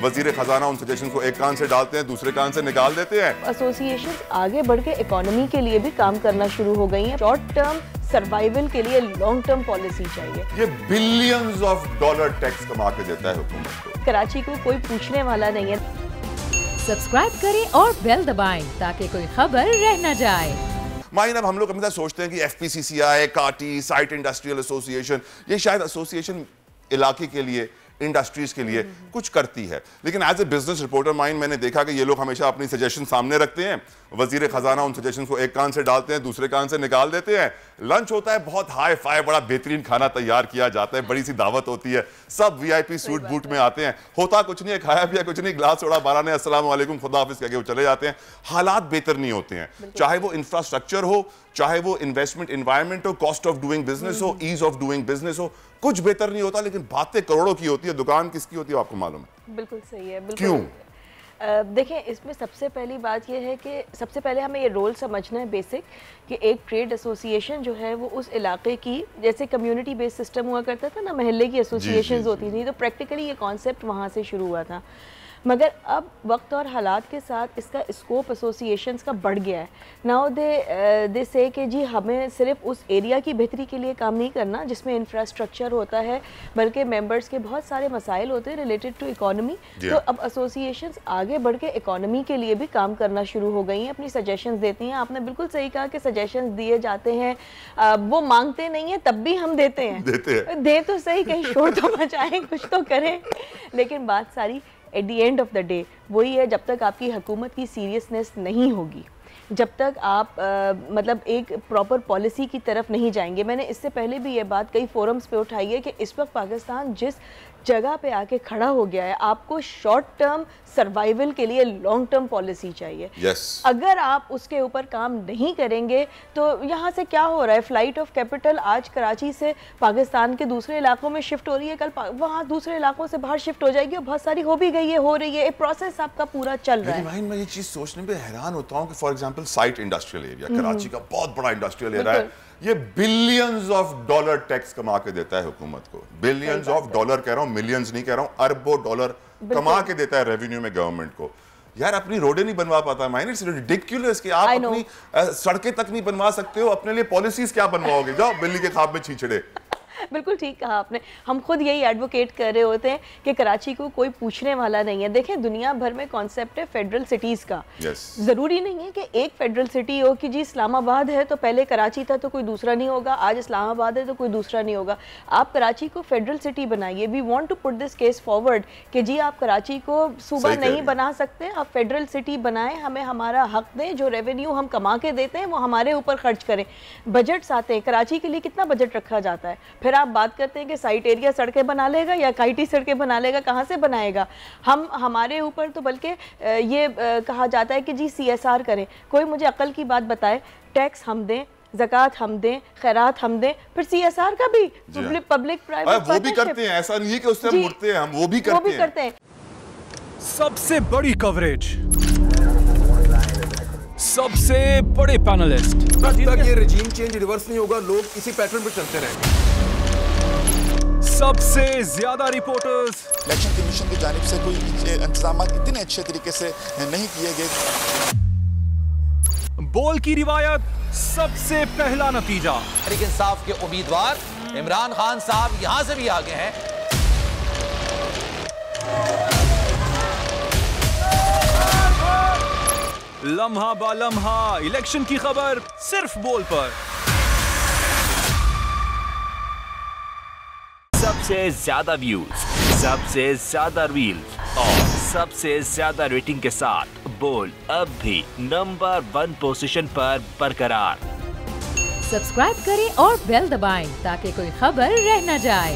वजीर खजाना उन सजेशन को एक कान से डालते हैं, दूसरे कान से निकाल देते हैं। एसोसिएशन आगे बढ़ के इकोनॉमी के लिए भी काम करना शुरू हो गई हैं। शॉर्ट टर्म सर्वाइवल के लिए लॉन्ग टर्म पॉलिसी चाहिए। ये बिलियंस ऑफ डॉलर टैक्स कमा के देता है हुकूमत को। कराची को कोई पूछने वाला नहीं है। सब्सक्राइब करें और बेल दबाएं ताकि कोई खबर रह न जाए। माइन, अब हम लोग हमेशा सोचते हैं कि FPCCI, काटी, साइट इंडस्ट्रियल एसोसिएशन, ये शायद एसोसिएशन इलाके के लिए, इंडस्ट्रीज के लिए कुछ करती है, लेकिन as a business reporter mine मैंने देखा कि ये लोग हमेशा अपनी सजेशन सामने रखते हैं। वजीर खजाना उन सजेशन को एक कान से डालते हैं, दूसरे कान से निकाल देते हैं। लंच होता है, बहुत हाई फाई बड़ा बेहतरीन खाना तैयार किया जाता है, बड़ी सी दावत होती है, सब VIP सूट बूट में आते हैं, होता कुछ नहीं है, खाया पिया कुछ नहीं, ग्लास थोड़ा बारह ने अस्सलाम वालेकुम खुदा हाफिज कह के वो चले जाते हैं। हालात बेहतर नहीं होते हैं, चाहे वो इंफ्रास्ट्रक्चर हो, चाहे वो इन्वेस्टमेंट एनवायरनमेंट हो, कॉस्ट ऑफ डूइंग बिजनेस हो, ईज ऑफ डूइंग बिजनेस हो, कुछ बेहतर नहीं होता, लेकिन बातें करोड़ों की होती है। दुकान किसकी होती है आपको मालूम है? बिल्कुल सही है। बिल्कुल। क्यों? देखें, इसमें सबसे पहली बात यह है कि सबसे पहले हमें ये रोल समझना है बेसिक, कि एक ट्रेड एसोसिएशन जो है वो उस इलाके की, जैसे कम्युनिटी बेस्ड सिस्टम हुआ करता था ना, महल्ले की एसोसिएशंस होती थी, तो प्रैक्टिकली ये कॉन्सेप्ट वहाँ से शुरू हुआ था। मगर अब वक्त और हालात के साथ इसका स्कोप एसोसिएशंस का बढ़ गया है। नाउ दे से कि जी हमें सिर्फ उस एरिया की बेहतरी के लिए काम नहीं करना जिसमें इंफ्रास्ट्रक्चर होता है, बल्कि मेंबर्स के बहुत सारे मसाइल होते हैं रिलेटेड टू इकोनॉमी। तो अब एसोसिएशंस आगे बढ़ के इकोनॉमी के लिए भी काम करना शुरू हो गई हैं, अपनी सजेशंस देती हैं। आपने बिल्कुल सही कहा कि सजेशंस दिए जाते हैं, वो मांगते नहीं हैं, तब भी हम देते हैं। दे तो सही, कहीं शोर तो मचाएं, कुछ तो करें। लेकिन बात सारी at the end of the day वही है, जब तक आपकी हुकूमत की सीरियसनेस नहीं होगी, जब तक आप मतलब एक प्रॉपर पॉलिसी की तरफ नहीं जाएंगे। मैंने इससे पहले भी ये बात कई फोरम्स पे उठाई है कि इस वक्त पाकिस्तान जिस जगह पे आके खड़ा हो गया है, आपको शॉर्ट टर्म सर्वाइवल के लिए लॉन्ग टर्म पॉलिसी चाहिए। अगर आप उसके ऊपर काम नहीं करेंगे तो यहाँ से क्या हो रहा है, फ्लाइट ऑफ कैपिटल आज कराची से पाकिस्तान के दूसरे इलाकों में शिफ्ट हो रही है, कल वहाँ दूसरे इलाकों से बाहर शिफ्ट हो जाएगी, और बहुत सारी हो भी गई है, हो रही है, एक प्रोसेस आपका पूरा चल रहा है। मैं ये चीज सोचने पे हैरान होता हूँ कि for example site industrial area, Karachi का बहुत बड़ा इंडस्ट्रियल एरिया है, ये बिलियंस ऑफ डॉलर टैक्स कमा के देता है हुकूमत को। बिलियंस ऑफ डॉलर कह रहा हूँ, मिलियंस नहीं कह रहा हूँ, अरबों डॉलर कमा के देता है रेवेन्यू में गवर्नमेंट को। यार अपनी रोडें नहीं बनवा पाता, माइन इट्स रिडिकुलस कि आप अपनी सड़कें तक नहीं बनवा सकते हो, अपने लिए पॉलिसीज क्या बनवाओगे? जाओ बिल्ली के खाब में छींचड़े। बिल्कुल ठीक कहा आपने। हम खुद यही एडवोकेट कर रहे होते हैं कि कराची को कोई पूछने वाला नहीं है। देखें, दुनिया भर में कॉन्सेप्ट है फेडरल सिटीज़ का। ज़रूरी नहीं है कि एक फेडरल सिटी हो कि जी इस्लामाबाद है तो पहले कराची था तो कोई दूसरा नहीं होगा, आज इस्लामाबाद है तो कोई दूसरा नहीं होगा। आप कराची को फेडरल सिटी बनाइए। We want to put this case forward कि जी आप कराची को सूबा नहीं बना सकते, आप फेडरल सिटी बनाएं, हमें हमारा हक दें, जो रेवेन्यू हम कमा के देते हैं वो हमारे ऊपर खर्च करें। बजट्स आते हैं, कराची के लिए कितना बजट रखा जाता है, फिर आप बात करते हैं कि साइट एरिया सड़कें बना लेगा या काइटी सड़कें बना लेगा, कहाँ से बनाएगा? हम हमारे ऊपर तो बल्कि ये कहा जाता है कि जी CSR करें। कोई मुझे अक्ल की बात बताए, टैक्स हम दें, ज़कात हम दें, खैरात हम दें, फिर CSR का भी पब्लिक प्राइवेट वो भी करते हैं। ऐसा नहीं है कि उससे हम मुड़ते हैं, हम वो भी करते हैं। सबसे बड़ी कवरेज, सबसे बड़े पैनलिस्ट, जब तक ये रजीम चेंज रिवर्स नहीं होगा लोग इसी पैटर्न पे चलते रहेंगे। सबसे ज्यादा रिपोर्टर्स, इलेक्शन कमीशन की जानिब से कोई इंतजाम इतने अच्छे तरीके से नहीं किए गए। बोल की रिवायत, सबसे पहला नतीजा। तहरीक इंसाफ के उम्मीदवार इमरान खान साहब यहां से भी आगे हैं। लम्हा बा लम्हा इलेक्शन की खबर सिर्फ बोल पर। सबसे ज्यादा व्यूज, सबसे ज्यादा रील्स और सबसे ज्यादा रेटिंग के साथ बोल अब भी नंबर 1 पोजीशन पर बरकरार। सब्सक्राइब करें और बेल दबाएं ताकि कोई खबर रह न जाए।